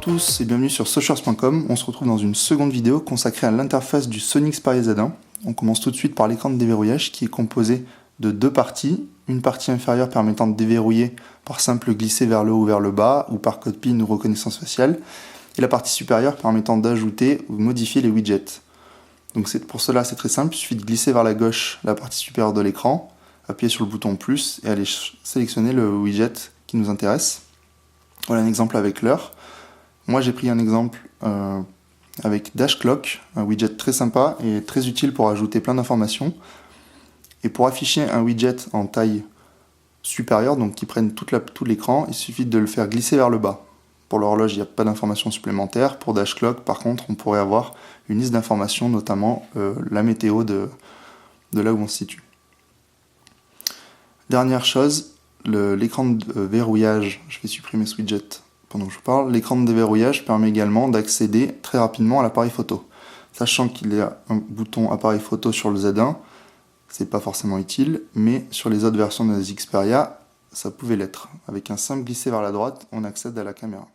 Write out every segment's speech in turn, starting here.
tous et bienvenue sur Socials.com. On se retrouve dans une seconde vidéo consacrée à l'interface du Sony Xperia Z1. On commence tout de suite par l'écran de déverrouillage qui est composé de deux parties. Une partie inférieure permettant de déverrouiller par simple glisser vers le haut ou vers le bas ou par code PIN ou reconnaissance faciale. Et la partie supérieure permettant d'ajouter ou de modifier les widgets. Donc pour cela c'est très simple, il suffit de glisser vers la gauche la partie supérieure de l'écran, appuyer sur le bouton plus et aller sélectionner le widget qui nous intéresse. Voilà un exemple avec l'heure. Moi j'ai pris un exemple avec Dash Clock, un widget très sympa et très utile pour ajouter plein d'informations. Et pour afficher un widget en taille supérieure, donc qui prenne tout l'écran, il suffit de le faire glisser vers le bas. Pour l'horloge, il n'y a pas d'informations supplémentaires. Pour Dash Clock, par contre, on pourrait avoir une liste d'informations, notamment la météo de là où on se situe. Dernière chose, l'écran de verrouillage, je vais supprimer ce widget pendant que je vous parle, l'écran de déverrouillage permet également d'accéder très rapidement à l'appareil photo. Sachant qu'il y a un bouton appareil photo sur le Z1, c'est pas forcément utile, mais sur les autres versions de Xperia, ça pouvait l'être. Avec un simple glisser vers la droite, on accède à la caméra.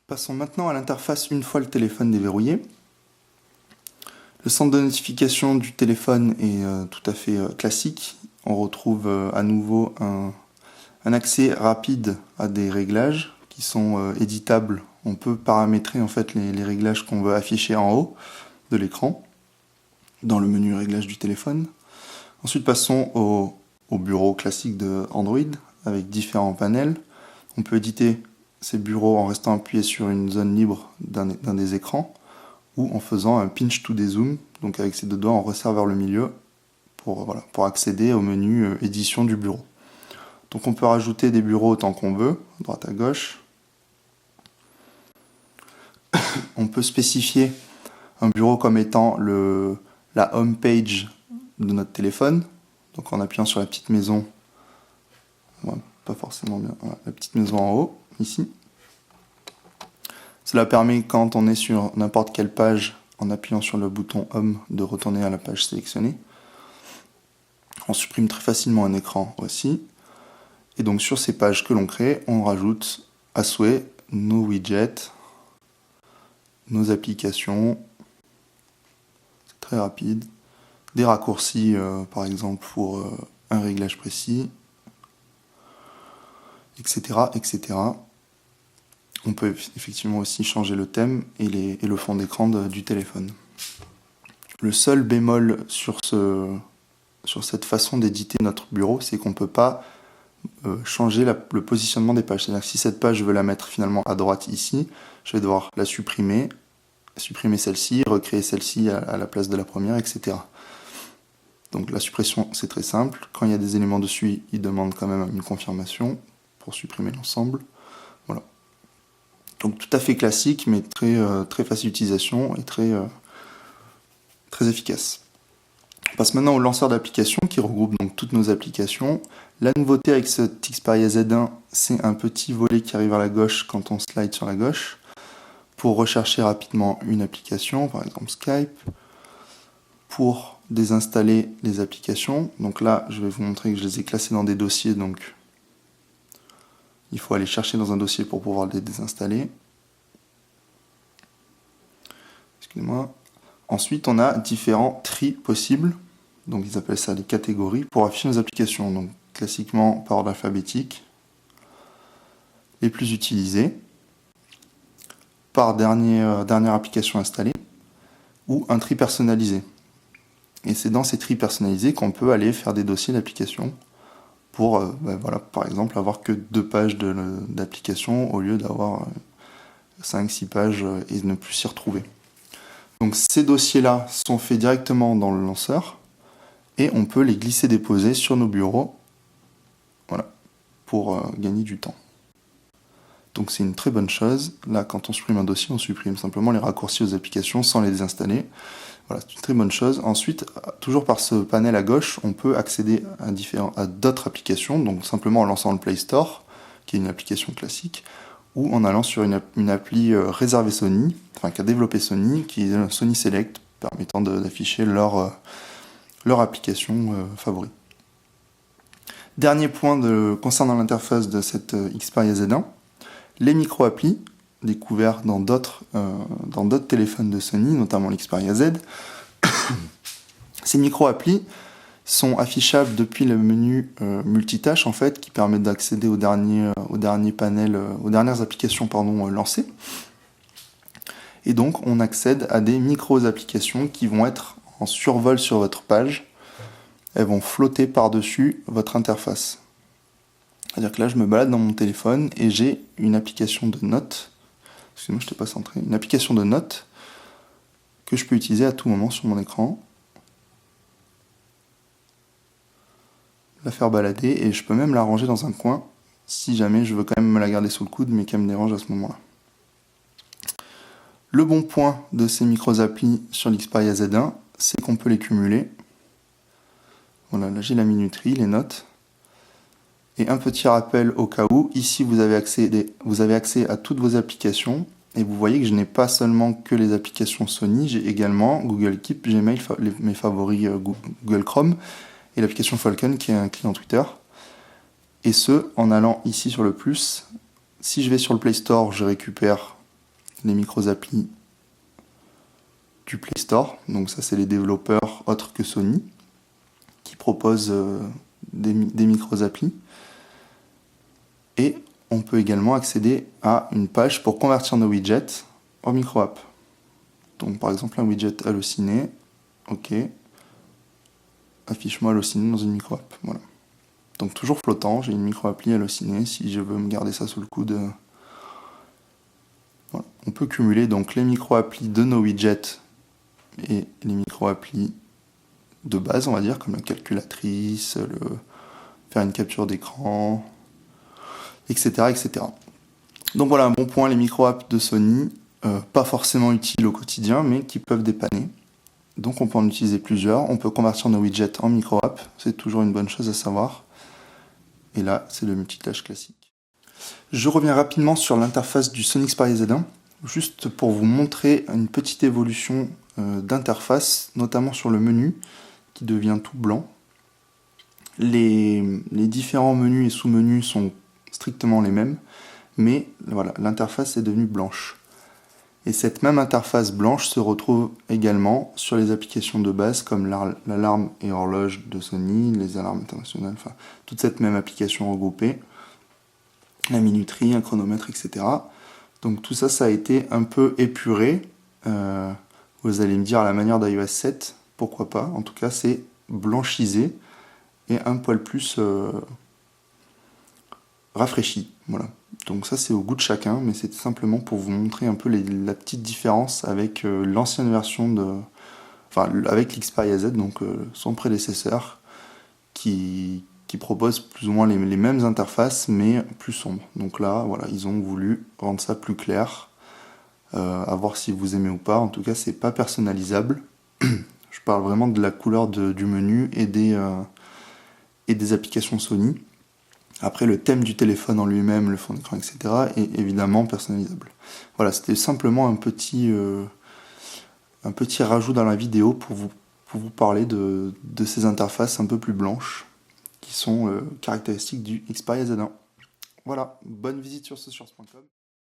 Passons maintenant à l'interface une fois le téléphone déverrouillé. Le centre de notification du téléphone est tout à fait classique. On retrouve à nouveau un accès rapide à des réglages qui sont éditables. On peut paramétrer en fait les réglages qu'on veut afficher en haut de l'écran, dans le menu réglage du téléphone. Ensuite passons au bureau classique de Android avec différents panels. On peut éditer ces bureaux en restant appuyé sur une zone libre d'un des écrans ou en faisant un pinch to dézoom, donc avec ses deux doigts on resserre vers le milieu pour accéder au menu édition du bureau. Donc on peut rajouter des bureaux autant qu'on veut, droite à gauche. On peut spécifier un bureau comme étant la home page de notre téléphone, donc en appuyant sur la petite maison, pas forcément bien, voilà, la petite maison en haut, ici. Cela permet quand on est sur n'importe quelle page, en appuyant sur le bouton Home, de retourner à la page sélectionnée. On supprime très facilement un écran aussi. Et donc sur ces pages que l'on crée, on rajoute à souhait nos widgets, nos applications, c'est très rapide, des raccourcis par exemple pour un réglage précis, etc., etc. On peut effectivement aussi changer le thème et le fond d'écran du téléphone. Le seul bémol sur cette façon d'éditer notre bureau, c'est qu'on ne peut pas changer le positionnement des pages. C'est-à-dire que si cette page, je veux la mettre finalement à droite ici, je vais devoir la supprimer celle-ci, recréer celle-ci à la place de la première, etc. Donc la suppression, c'est très simple. Quand il y a des éléments dessus, il demande quand même une confirmation pour supprimer l'ensemble. Voilà. Donc tout à fait classique, mais très facile d'utilisation et très efficace. On passe maintenant au lanceur d'applications qui regroupe donc toutes nos applications. La nouveauté avec ce Xperia Z1, c'est un petit volet qui arrive à la gauche quand on slide sur la gauche pour rechercher rapidement une application, par exemple Skype, pour désinstaller les applications. Donc là, je vais vous montrer que je les ai classées dans des dossiers, donc il faut aller chercher dans un dossier pour pouvoir les désinstaller. Excusez-moi. Ensuite, on a différents tris possibles. Donc, ils appellent ça les catégories pour afficher nos applications. Donc, classiquement, par ordre alphabétique. Les plus utilisées. Par dernière application installée. Ou un tri personnalisé. Et c'est dans ces tris personnalisés qu'on peut aller faire des dossiers d'applications. Pour, voilà, par exemple, avoir que 2 pages d'application au lieu d'avoir 5-6 pages et ne plus s'y retrouver. Donc ces dossiers-là sont faits directement dans le lanceur et on peut les glisser-déposer sur nos bureaux, voilà, pour gagner du temps. Donc c'est une très bonne chose. Là, quand on supprime un dossier, on supprime simplement les raccourcis aux applications sans les désinstaller. Voilà, c'est une très bonne chose. Ensuite, toujours par ce panel à gauche, on peut accéder à d'autres applications, donc simplement en lançant le Play Store, qui est une application classique, ou en allant sur une appli réservée Sony, enfin qu'a développé Sony, qui est Sony Select, permettant d'afficher leur application favorite. Dernier point concernant l'interface de cette Xperia Z1, Les micro-applis, découverts dans d'autres téléphones de Sony, notamment l'Xperia Z. Ces micro-applis sont affichables depuis le menu multitâche en fait, qui permet d'accéder aux derniers panels, aux dernières applications lancées. Et donc on accède à des micro-applications qui vont être en survol sur votre page. Elles vont flotter par-dessus votre interface. C'est-à-dire que là, je me balade dans mon téléphone et j'ai une application de notes. Excusez-moi, je n'étais pas centré. Une application de notes que je peux utiliser à tout moment sur mon écran. La faire balader et je peux même la ranger dans un coin si jamais je veux quand même me la garder sous le coude mais qu'elle me dérange à ce moment-là. Le bon point de ces micro-applis sur l'Xperia Z1, c'est qu'on peut les cumuler. Voilà, là j'ai la minuterie, les notes. Et un petit rappel au cas où, ici vous avez accès à toutes vos applications. Et vous voyez que je n'ai pas seulement que les applications Sony, j'ai également Google Keep, Gmail, mes favoris Google Chrome, et l'application Falcon qui est un client Twitter. Et ce, en allant ici sur le plus. Si je vais sur le Play Store, je récupère les micro-applis du Play Store. Donc ça, c'est les développeurs autres que Sony qui proposent des micro-applis. Et on peut également accéder à une page pour convertir nos widgets en micro-app. Donc par exemple un widget Allociné, ok, affiche-moi Allociné dans une micro-app. Voilà. Donc toujours flottant, j'ai une micro-appli Allociné si je veux me garder ça sous le coude. Voilà. On peut cumuler donc les micro-applis de nos widgets et les micro-applis de base, on va dire, comme la calculatrice, faire une capture d'écran, etc., etc. Donc voilà un bon point, les micro-apps de Sony, pas forcément utiles au quotidien, mais qui peuvent dépanner. Donc on peut en utiliser plusieurs, on peut convertir nos widgets en micro-apps, c'est toujours une bonne chose à savoir. Et là, c'est le multitâche classique. Je reviens rapidement sur l'interface du Sony Xperia Z1, juste pour vous montrer une petite évolution d'interface, notamment sur le menu, qui devient tout blanc. Les différents menus et sous-menus sont strictement les mêmes, mais voilà, l'interface est devenue blanche. Et cette même interface blanche se retrouve également sur les applications de base comme l'alarme et horloge de Sony, les alarmes internationales, enfin toute cette même application regroupée, la minuterie, un chronomètre, etc. Donc tout ça, ça a été un peu épuré. Vous allez me dire à la manière d'iOS 7, pourquoi pas. En tout cas, c'est blanchisé et un poil plus rafraîchi. Voilà. Donc ça, c'est au goût de chacun, mais c'est simplement pour vous montrer un peu la petite différence avec l'ancienne version avec l'Xperia Z, donc son prédécesseur, qui propose plus ou moins les mêmes interfaces, mais plus sombres. Donc là, voilà, ils ont voulu rendre ça plus clair. À voir si vous aimez ou pas. En tout cas, c'est pas personnalisable. Je parle vraiment de la couleur du menu et des applications Sony. Après, le thème du téléphone en lui-même, le fond d'écran, etc. est évidemment personnalisable. Voilà, c'était simplement un petit rajout dans la vidéo pour vous parler de ces interfaces un peu plus blanches qui sont caractéristiques du Xperia Z1. Voilà, bonne visite sur source.com.